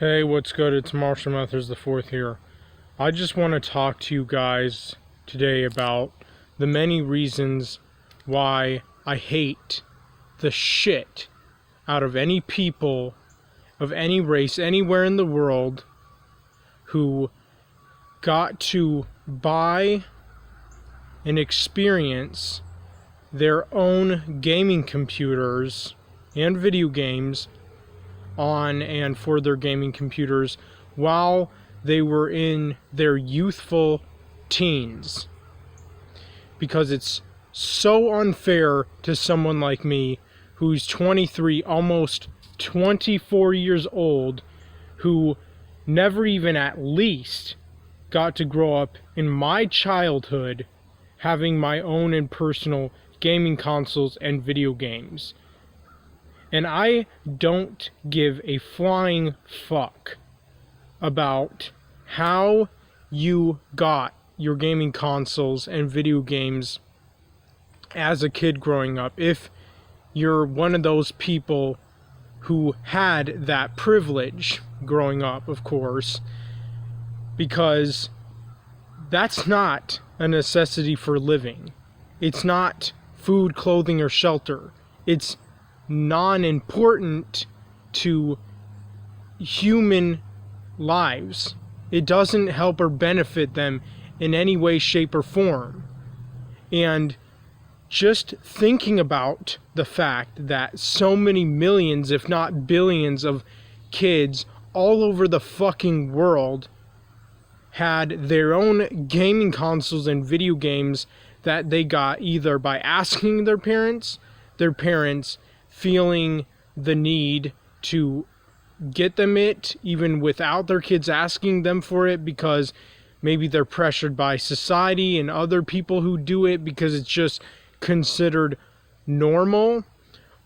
Hey, what's good? It's Marshall Mathers the fourth here. I just want to talk to you guys today about the many reasons why I hate the shit out of any people of any race anywhere in the world who got to buy and experience their own gaming computers and video games on and for their gaming computers while they were in their youthful teens. Because it's so unfair to someone like me who's 23, almost 24 years old, who never even at least got to grow up in my childhood having my own and personal gaming consoles and video games. And I don't give a flying fuck about how you got your gaming consoles and video games as a kid growing up. If you're one of those people who had that privilege growing up, of course, because that's not a necessity for living. It's not food, clothing, or shelter. It's non-important to human lives. It doesn't help or benefit them in any way, shape, or form. And just thinking about the fact that so many millions, if not billions, of kids all over the fucking world had their own gaming consoles and video games that they got either by asking their parents feeling the need to get them it even without their kids asking them for it, because maybe they're pressured by society and other people who do it because it's just considered normal,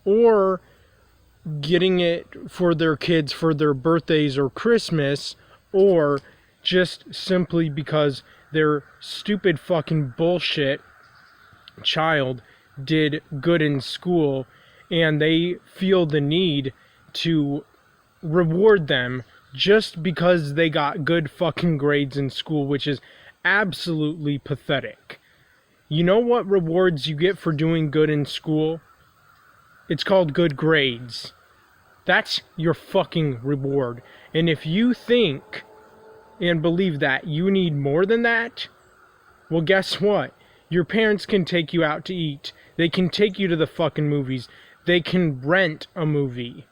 or getting it for their kids for their birthdays or Christmas, or just simply because their stupid fucking bullshit child did good in school and they feel the need to reward them just because they got good fucking grades in school, which is absolutely pathetic. You know what rewards you get for doing good in school? It's called good grades. That's your fucking reward. And if you think and believe that you need more than that, well, guess what? Your parents can take you out to eat. They can take you to the fucking movies. They can rent a movie.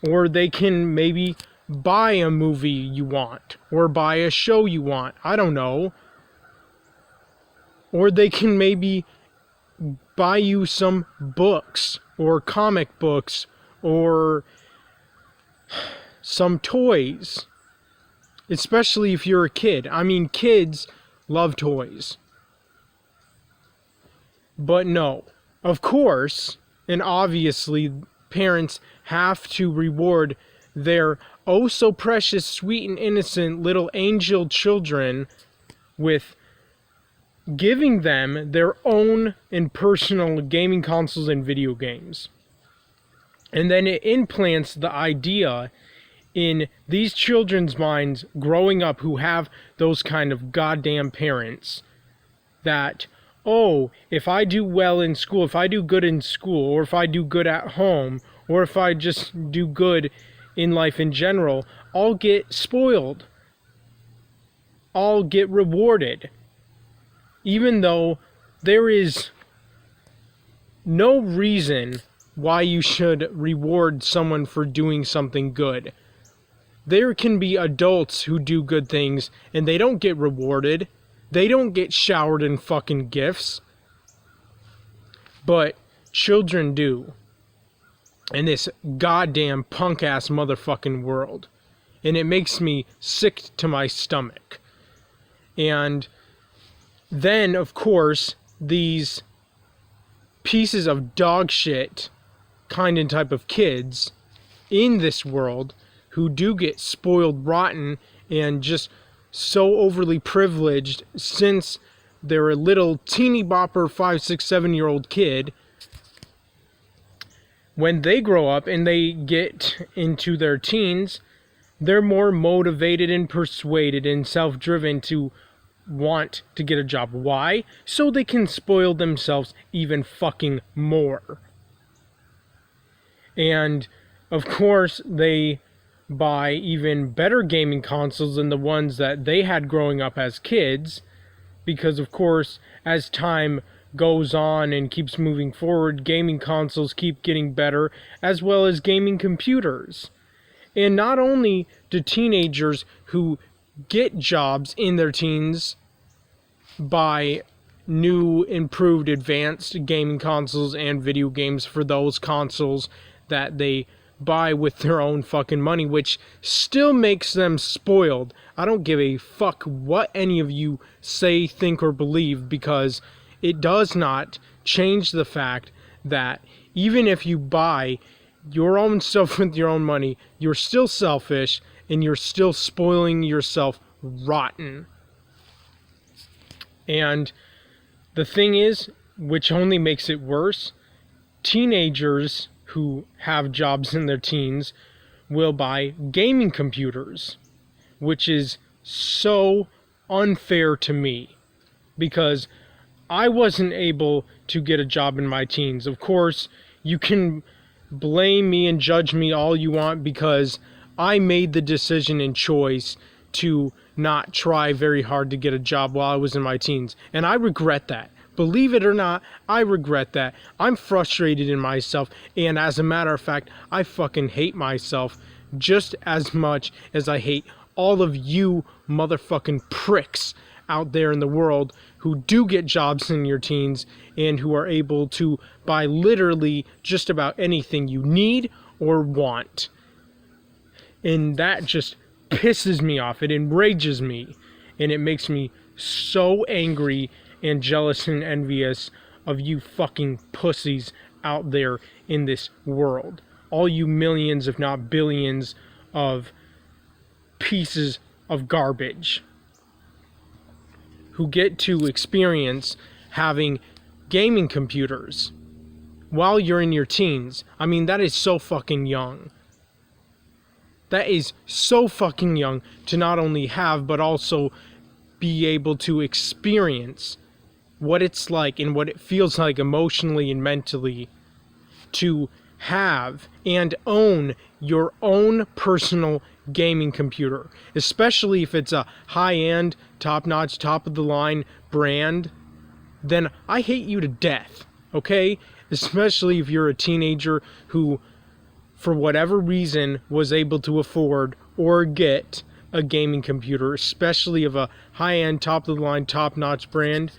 Or they can maybe buy a movie you want. Or buy a show you want. I don't know. Or they can maybe buy you some books. Or comic books. Or some toys. Especially if you're a kid. I mean, kids love toys. But no. Of course, and obviously, parents have to reward their oh so precious, sweet, and innocent little angel children with giving them their own and personal gaming consoles and video games. And then it implants the idea in these children's minds growing up who have those kind of goddamn parents that, oh, if I do well in school, if I do good in school, or if I do good at home, or if I just do good in life in general, I'll get spoiled. I'll get rewarded. Even though there is no reason why you should reward someone for doing something good. There can be adults who do good things and they don't get rewarded. They don't get showered in fucking gifts. But children do. In this goddamn punk-ass motherfucking world. And it makes me sick to my stomach. And then, of course, these pieces of dog shit kind and type of kids in this world who do get spoiled rotten and just so overly privileged since they're a little teeny bopper 5, 6, 7-year-old kid, when they grow up and they get into their teens, They're more motivated and persuaded and self-driven to want to get a job. Why? So they can spoil themselves even fucking more. And of course, they buy even better gaming consoles than the ones that they had growing up as kids, because of course, as time goes on and keeps moving forward, gaming consoles keep getting better, as well as gaming computers. And not only do teenagers who get jobs in their teens buy new, improved, advanced gaming consoles and video games for those consoles that they buy with their own fucking money, which still makes them spoiled. I don't give a fuck what any of you say, think, or believe, because it does not change the fact that even if you buy your own stuff with your own money, you're still selfish and you're still spoiling yourself rotten. And the thing is, which only makes it worse, teenagers who have jobs in their teens will buy gaming computers, which is so unfair to me, because I wasn't able to get a job in my teens. Of course, you can blame me and judge me all you want, because I made the decision and choice to not try very hard to get a job while I was in my teens, and I regret that. Believe it or not, I regret that. I'm frustrated in myself, and as a matter of fact, I fucking hate myself just as much as I hate all of you motherfucking pricks out there in the world who do get jobs in your teens and who are able to buy literally just about anything you need or want. And that just pisses me off. It enrages me, and it makes me so angry and jealous and envious of you fucking pussies out there in this world. All you millions, if not billions, of pieces of garbage who get to experience having gaming computers while you're in your teens. I mean, that is so fucking young. That is so fucking young to not only have, but also be able to experience what it's like and what it feels like emotionally and mentally to have and own your own personal gaming computer, especially if it's a high-end, top-notch, top-of-the-line brand. Then I hate you to death, okay? Especially if you're a teenager who, for whatever reason, was able to afford or get a gaming computer, especially of a high-end, top-of-the-line, top-notch brand.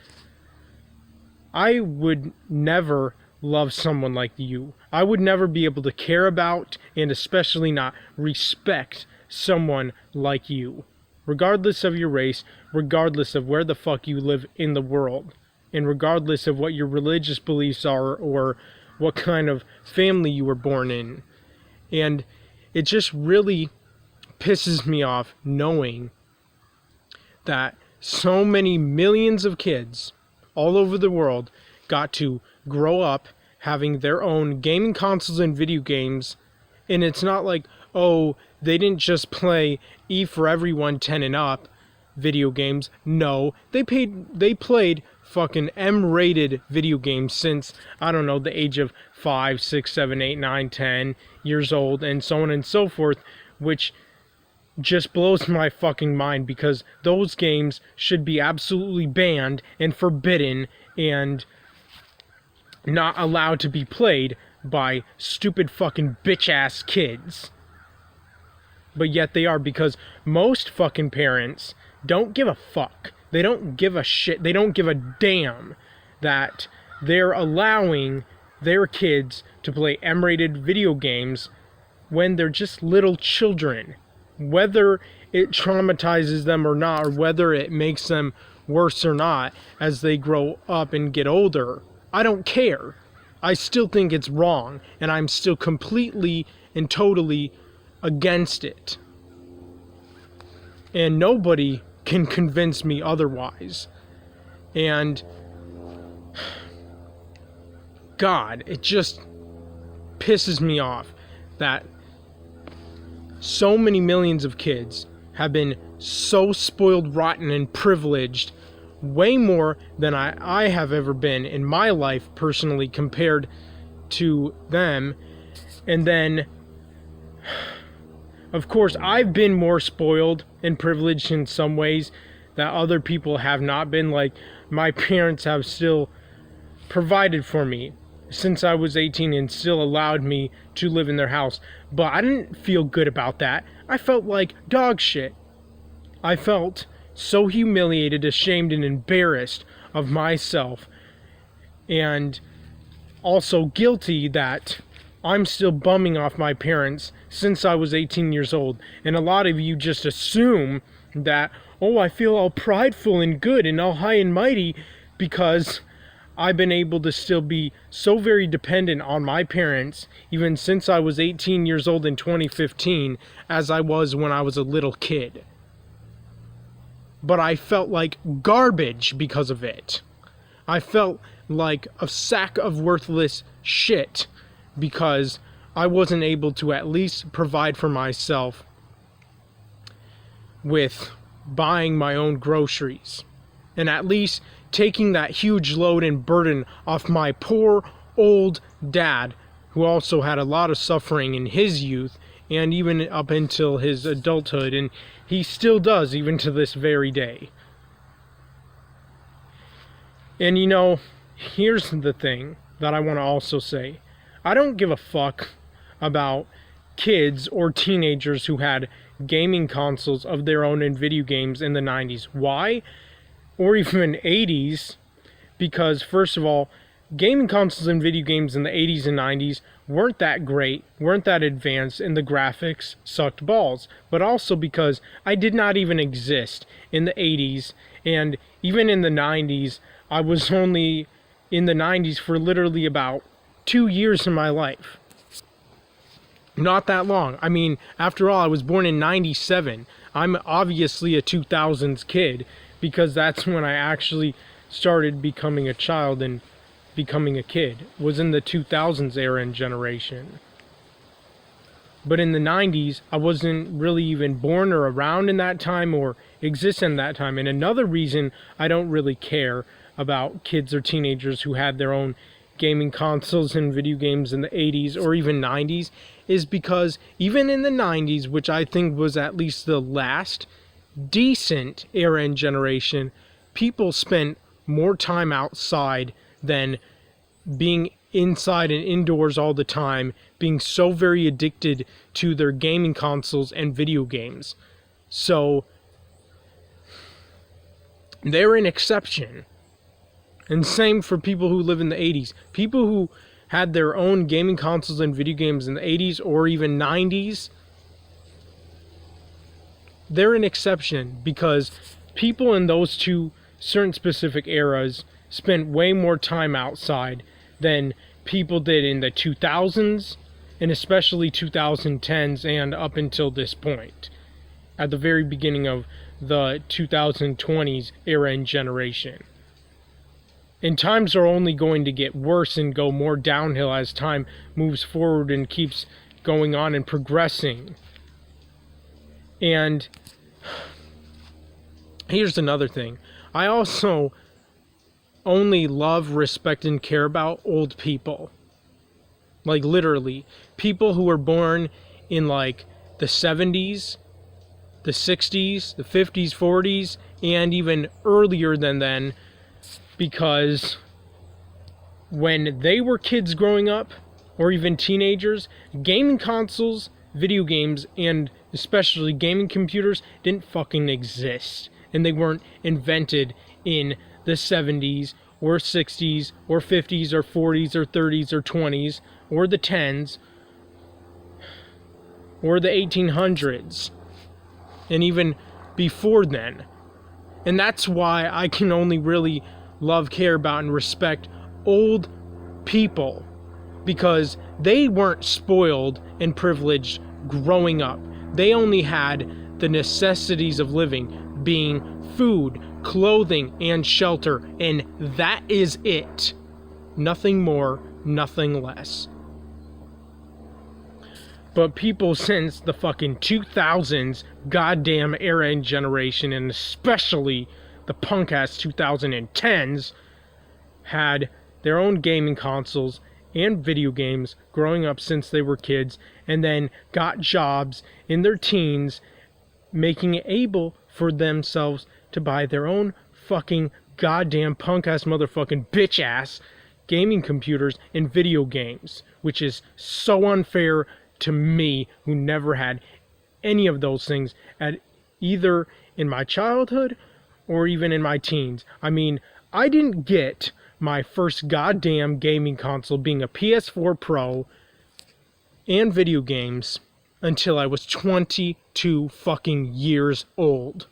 I would never love someone like you. I would never be able to care about and especially not respect someone like you, regardless of your race, regardless of where the fuck you live in the world, and regardless of what your religious beliefs are or what kind of family you were born in. And it just really pisses me off knowing that so many millions of kids all over the world got to grow up having their own gaming consoles and video games, and it's not like, oh, they didn't just play E for Everyone 10 and up video games. No, they played fucking M-rated video games since, I don't know, the age of 5, 6, 7, 8, 9, 10 years old, and so on and so forth, which just blows my fucking mind, because those games should be absolutely banned and forbidden and not allowed to be played by stupid fucking bitch-ass kids. But yet they are, because most fucking parents don't give a fuck. They don't give a shit. They don't give a damn that they're allowing their kids to play M-rated video games when they're just little children. Whether it traumatizes them or not, or whether it makes them worse or not as they grow up and get older, I don't care. I still think it's wrong, and I'm still completely and totally against it. And nobody can convince me otherwise. And God, it just pisses me off that so many millions of kids have been so spoiled, rotten, and privileged, way more than I have ever been in my life personally compared to them. And then, of course, I've been more spoiled and privileged in some ways that other people have not been. Like, my parents have still provided for me since I was 18 and still allowed me to live in their house. But I didn't feel good about that. I felt like dog shit. I felt so humiliated, ashamed, and embarrassed of myself. And also guilty that I'm still bumming off my parents since I was 18 years old. And a lot of you just assume that, oh, I feel all prideful and good and all high and mighty because I've been able to still be so very dependent on my parents even since I was 18 years old in 2015 as I was when I was a little kid. But I felt like garbage because of it. I felt like a sack of worthless shit because I wasn't able to at least provide for myself with buying my own groceries and at least taking that huge load and burden off my poor old dad, who also had a lot of suffering in his youth and even up until his adulthood, and he still does even to this very day. And you know, here's the thing that I want to also say. I don't give a fuck about kids or teenagers who had gaming consoles of their own and video games in the 90s. Why? Or even 80s, because first of all, gaming consoles and video games in the 80s and 90s weren't that great, weren't that advanced, and the graphics sucked balls. But also because I did not even exist in the 80s, and even in the 90s, I was only in the 90s for literally about 2 years in my life. Not that long. I mean, after all, I was born in 97. I'm obviously a 2000s kid, because that's when I actually started becoming a child and becoming a kid, was in the 2000s era and generation. But in the 90s, I wasn't really even born or around in that time or exist in that time. And another reason I don't really care about kids or teenagers who had their own gaming consoles and video games in the 80s or even 90s is because even in the 90s, which I think was at least the last decent era and generation, people spent more time outside than being inside and indoors all the time, being so very addicted to their gaming consoles and video games. So they're an exception. And same for people who live in the 80s. People who had their own gaming consoles and video games in the 80s or even 90s, they're an exception because people in those two certain specific eras spent way more time outside than people did in the 2000s and especially 2010s and up until this point, at the very beginning of the 2020s era and generation. And times are only going to get worse and go more downhill as time moves forward and keeps going on and progressing. And here's another thing. I also only love, respect, and care about old people. Like literally. People who were born in like the 70s, the 60s, the 50s, 40s, and even earlier than then. Because when they were kids growing up, or even teenagers, gaming consoles, video games, and especially gaming computers didn't fucking exist. And they weren't invented in the 70s, or 60s, or 50s, or 40s, or 30s, or 20s, or the 10s, or the 1800s, and even before then. And that's why I can only really love, care about, and respect old people, because they weren't spoiled and privileged growing up. They only had the necessities of living, being food, clothing, and shelter, and that is it. Nothing more, nothing less. but people since the fucking 2000s goddamn era and generation, and especially the punk-ass 2010s, had their own gaming consoles and video games growing up since they were kids, and then got jobs in their teens, making it able for themselves to buy their own fucking goddamn punk-ass motherfucking bitch-ass gaming computers and video games, which is so unfair to me, who never had any of those things at either in my childhood or even in my teens. I mean, I didn't get my first goddamn gaming console, being a PS4 Pro and video games, until I was 22 fucking years old.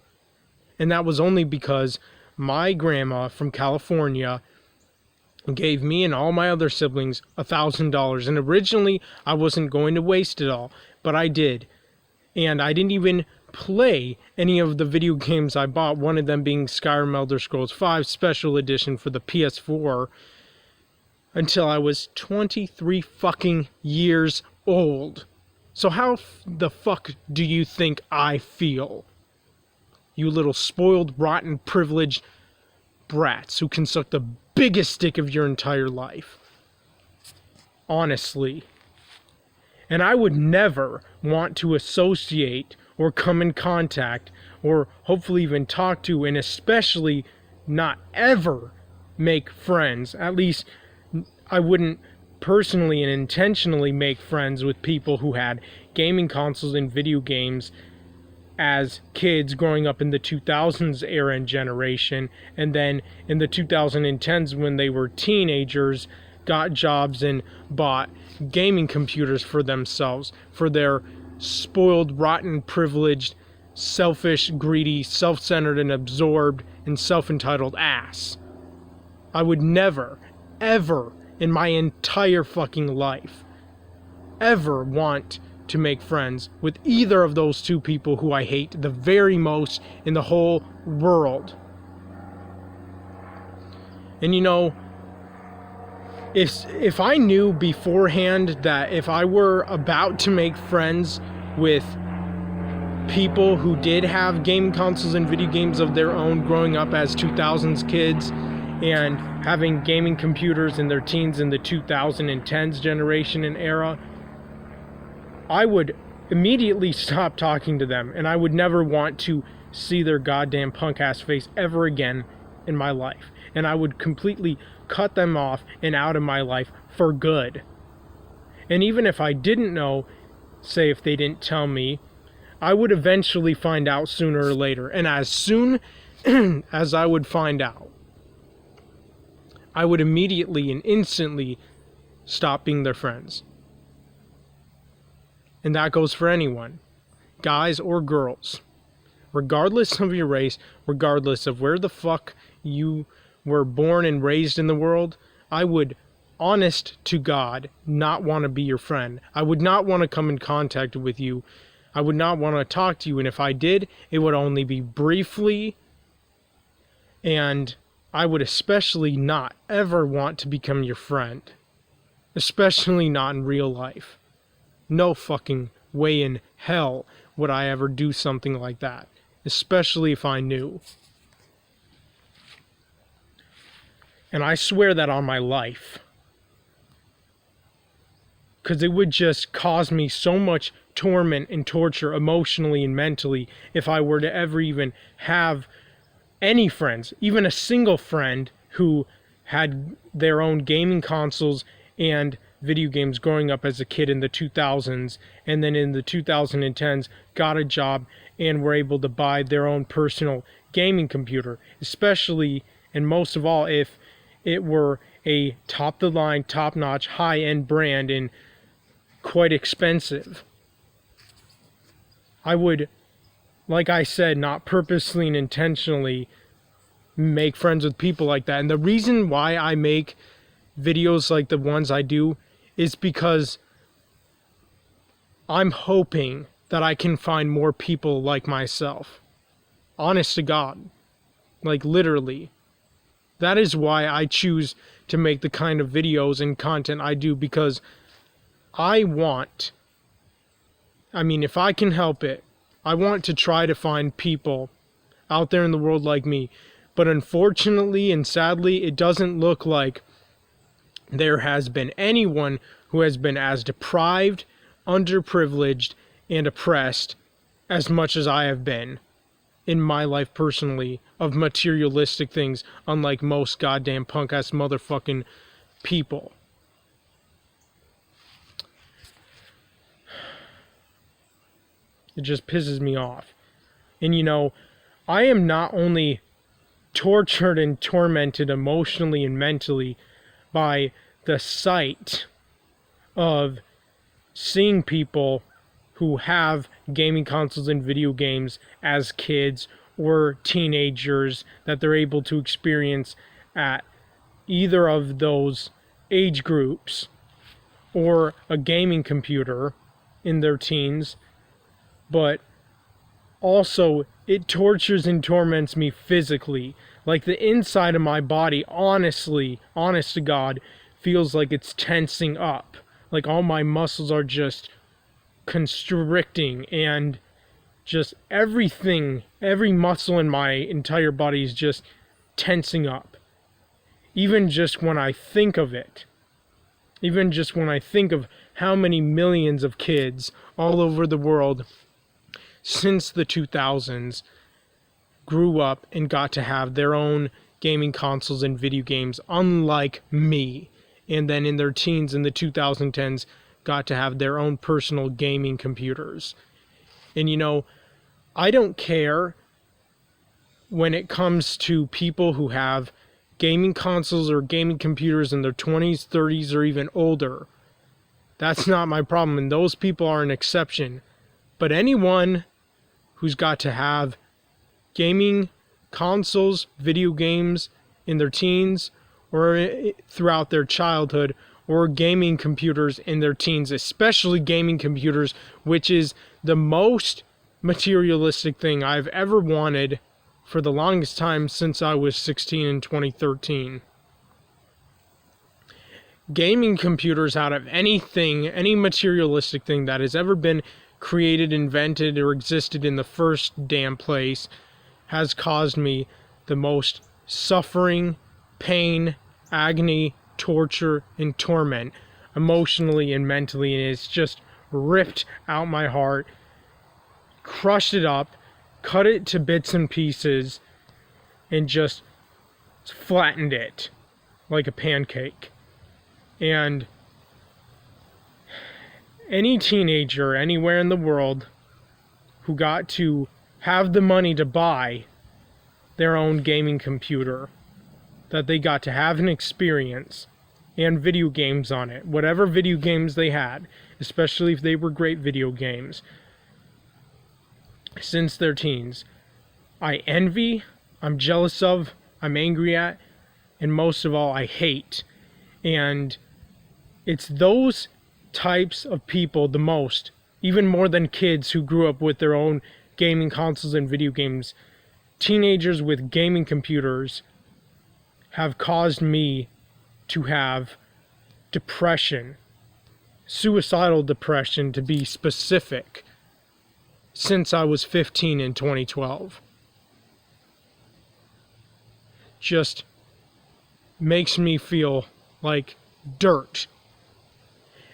And that was only because my grandma from California gave me and all my other siblings $1,000. And originally I wasn't going to waste it all, but I did. And I didn't even play any of the video games I bought, one of them being Skyrim Elder Scrolls V Special Edition for the PS4, until I was 23 fucking years old. So how the fuck do you think I feel? You little spoiled, rotten, privileged brats who can suck the biggest dick of your entire life. Honestly. And I would never want to associate or come in contact or hopefully even talk to, and especially not ever make friends. At least I wouldn't personally and intentionally make friends with people who had gaming consoles and video games as kids growing up in the 2000s era and generation, and then in the 2010s when they were teenagers got jobs and bought gaming computers for themselves, for their spoiled, rotten, privileged, selfish, greedy, self-centered, and absorbed and self-entitled ass. I would never, ever in my entire fucking life ever want to make friends with either of those two people who I hate the very most in the whole world. And you know, if I knew beforehand that if I were about to make friends with people who did have game consoles and video games of their own growing up as 2000s kids and having gaming computers in their teens in the 2010s generation and era, I would immediately stop talking to them, and I would never want to see their goddamn punk-ass face ever again in my life. And I would completely cut them off and out of my life for good. And even if I didn't know, say if they didn't tell me, I would eventually find out sooner or later. And as soon as I would find out, I would immediately and instantly stop being their friends. And that goes for anyone, guys or girls. Regardless of your race, regardless of where the fuck you were born and raised in the world, I would, honest to God, not want to be your friend. I would not want to come in contact with you. I would not want to talk to you. And if I did, it would only be briefly. And I would especially not ever want to become your friend. Especially not in real life. No fucking way in hell would I ever do something like that. Especially if I knew. And I swear that on my life. Because it would just cause me so much torment and torture emotionally and mentally if I were to ever even have any friends, even a single friend who had their own gaming consoles and video games growing up as a kid in the 2000s, and then in the 2010s got a job and were able to buy their own personal gaming computer, especially and most of all if it were a top-the-line, top-notch, high-end brand and quite expensive. I would, like I said, not purposely and intentionally make friends with people like that. And the reason why I make videos like the ones I do is because I'm hoping that I can find more people like myself. Honest to God. Like literally. That is why I choose to make the kind of videos and content I do, because I want I mean, if I can help it, I want to try to find people out there in the world like me. But unfortunately and sadly, it doesn't look like there has been anyone who has been as deprived, underprivileged, and oppressed as much as I have been in my life personally of materialistic things, unlike most goddamn punk-ass motherfucking people. It just pisses me off. And you know, I am not only tortured and tormented emotionally and mentally by the sight of seeing people who have gaming consoles and video games as kids or teenagers that they're able to experience at either of those age groups, or a gaming computer in their teens, but also it tortures and torments me physically. Like the inside of my body, honestly, honest to God, feels like it's tensing up. Like all my muscles are just constricting, and just everything, every muscle in my entire body is just tensing up. Even just when I think of it. Even just when I think of how many millions of kids all over the world since the 2000s grew up and got to have their own gaming consoles and video games, unlike me. And then in their teens in the 2010s got to have their own personal gaming computers. And you know, I don't care when it comes to people who have gaming consoles or gaming computers in their 20s, 30s, or even older. That's not my problem, and those people are an exception. But anyone who's got to have gaming consoles, video games in their teens or throughout their childhood, or gaming computers in their teens, especially gaming computers, which is the most materialistic thing I've ever wanted for the longest time since I was 16 in 2013. Gaming computers, out of anything, any materialistic thing that has ever been created, invented, or existed in the first damn place, has caused me the most suffering, pain, agony, torture, and torment, emotionally and mentally, and it's just ripped out my heart, crushed it up, cut it to bits and pieces, and just flattened it like a pancake. And any teenager anywhere in the world who got to have the money to buy their own gaming computer, that they got to have an experience and video games on it, whatever video games they had, especially if they were great video games, since their teens, I envy, I'm jealous of, I'm angry at, and most of all, I hate. And it's those types of people the most, even more than kids who grew up with their own gaming consoles and video games. Teenagers with gaming computers have caused me to have depression, suicidal depression to be specific, since I was 15 in 2012. Just makes me feel like dirt.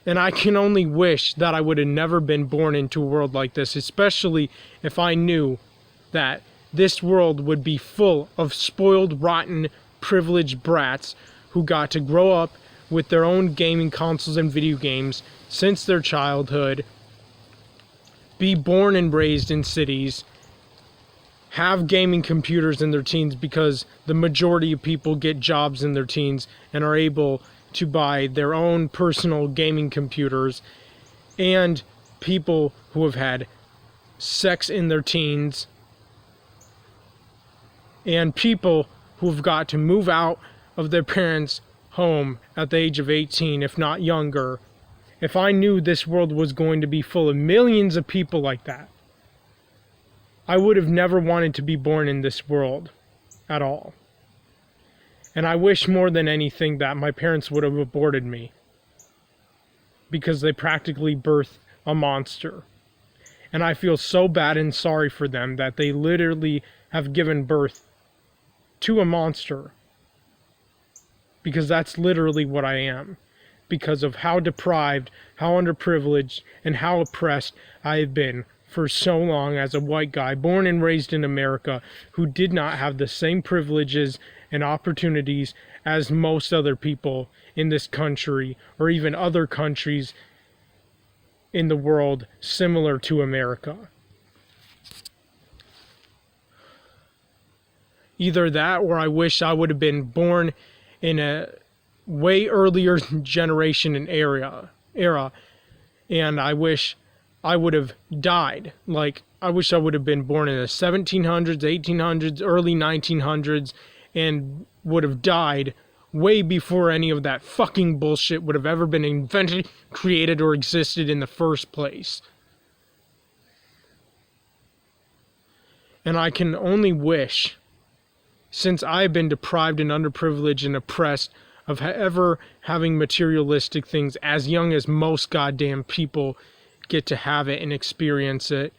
And I can only wish that I would have never been born into a world like this, especially if I knew that this world would be full of spoiled, rotten, privileged brats who got to grow up with their own gaming consoles and video games since their childhood, be born and raised in cities, have gaming computers in their teens, because the majority of people get jobs in their teens and are able to buy their own personal gaming computers, and people who have had sex in their teens, and people who've got to move out of their parents' home at the age of 18, if not younger. If I knew this world was going to be full of millions of people like that, I would have never wanted to be born in this world at all. And I wish more than anything that my parents would have aborted me, because they practically birthed a monster. And I feel so bad and sorry for them that they literally have given birth to a monster. Because that's literally what I am. Because of how deprived, how underprivileged, and how oppressed I have been for so long as a white guy born and raised in America who did not have the same privileges and opportunities as most other people in this country or even other countries in the world similar to America. Either that, or I wish I would have been born in a way earlier generation and era, and I wish I would have died. Like, I wish I would have been born in the 1700s, 1800s, early 1900s, and would have died way before any of that fucking bullshit would have ever been invented, created, or existed in the first place. And I can only wish, since I've been deprived and underprivileged and oppressed of ever having materialistic things as young as most goddamn people get to have it and experience it,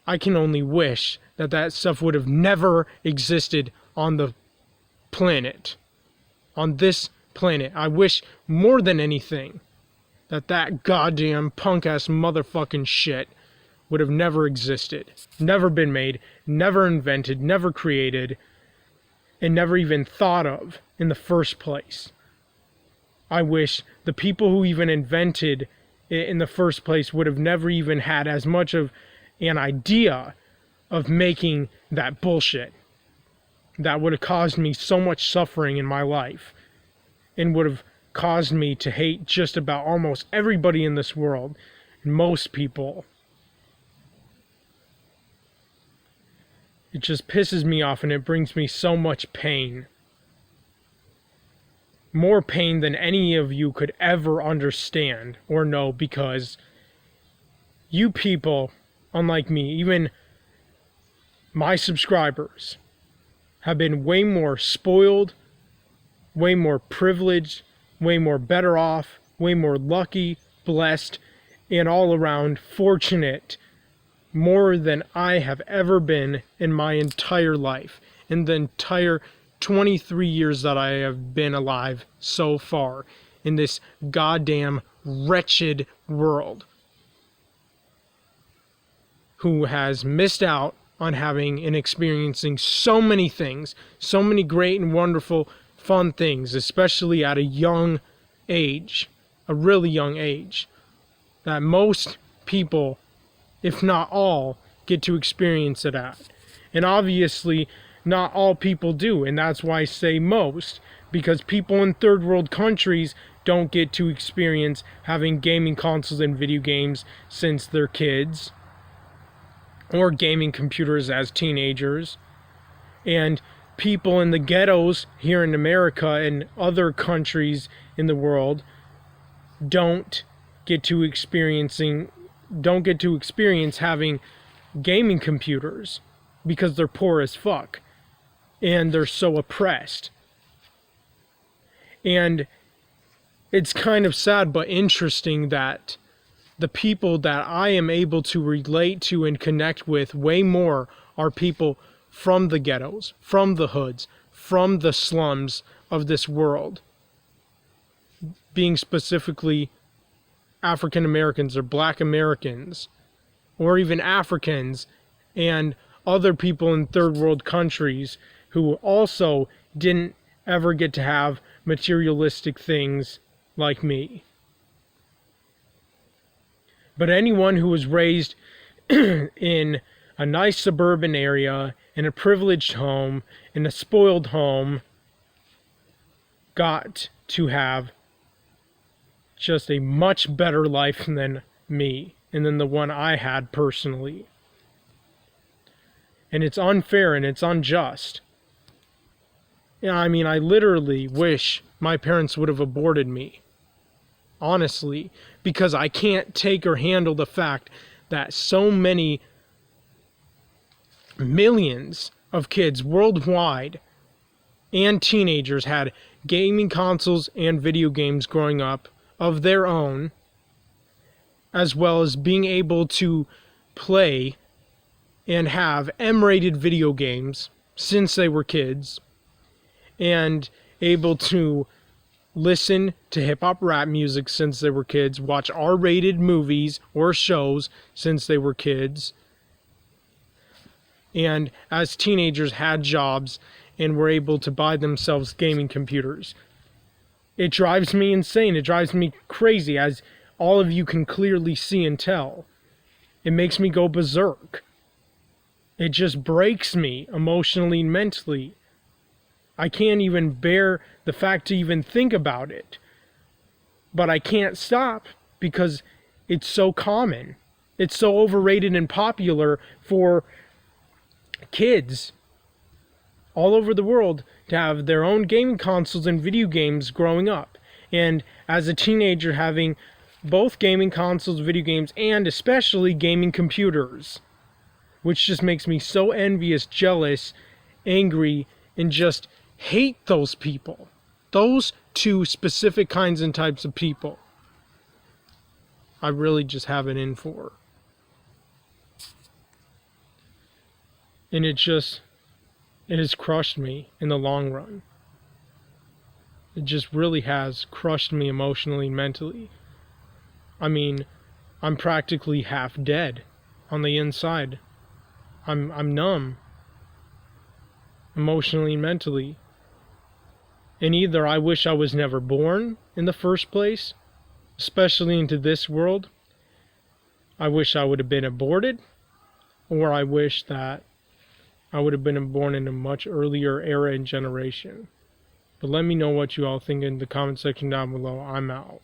I can only wish that that stuff would have never existed on the planet. On this planet. I wish more than anything that that goddamn punk-ass motherfucking shit would have never existed. Never been made, never invented, never created, and never even thought of in the first place. I wish the people who even invented it in the first place would have never even had as much of an idea of making that bullshit. That would have caused me so much suffering in my life and would have caused me to hate just about almost everybody in this world, and most people. It just pisses me off and it brings me so much pain. More pain than any of you could ever understand or know, because you people, unlike me, even my subscribers, have been way more spoiled, way more privileged, way more better off, way more lucky, blessed, and all around fortunate, more than I have ever been in my entire life, in the entire 23 years that I have been alive so far in this goddamn wretched world, who has missed out on having and experiencing so many things, so many great and wonderful fun things, especially at a young age, a really young age, that most people, if not all, get to experience it at. And obviously, not all people do, and that's why I say most, because people in third world countries don't get to experience having gaming consoles and video games since they're kids, or gaming computers as teenagers. And people in the ghettos here in America and other countries in the world don't get to experience having gaming computers because they're poor as fuck and they're so oppressed. And it's kind of sad but interesting that the people that I am able to relate to and connect with way more are people from the ghettos, from the hoods, from the slums of this world, being specifically African Americans or Black Americans, or even Africans and other people in third world countries who also didn't ever get to have materialistic things like me. But anyone who was raised in a nice suburban area, in a privileged home, in a spoiled home, got to have just a much better life than me, and than the one I had personally. And it's unfair and it's unjust. I mean, I literally wish my parents would have aborted me. Honestly, because I can't take or handle the fact that so many millions of kids worldwide and teenagers had gaming consoles and video games growing up of their own, as well as being able to play and have M-rated video games since they were kids, and able to listen to hip-hop rap music since they were kids, watch R-rated movies or shows since they were kids, and as teenagers had jobs and were able to buy themselves gaming computers. It drives me insane. It drives me crazy, as all of you can clearly see and tell. It makes me go berserk. It just breaks me emotionally and mentally. I can't even bear the fact to even think about it. But I can't stop because it's so common. It's so overrated and popular for kids all over the world to have their own gaming consoles and video games growing up. And as a teenager, having both gaming consoles, video games, and especially gaming computers. Which just makes me so envious, jealous, angry, and just hate those people. Those two specific kinds and types of people. I really just have it in for. And it has crushed me in the long run. It just really has crushed me emotionally and mentally. I mean, I'm practically half dead on the inside. I'm numb. Emotionally and mentally. And either I wish I was never born in the first place, especially into this world. I wish I would have been aborted, or I wish that I would have been born in a much earlier era and generation. But let me know what you all think in the comment section down below. I'm out.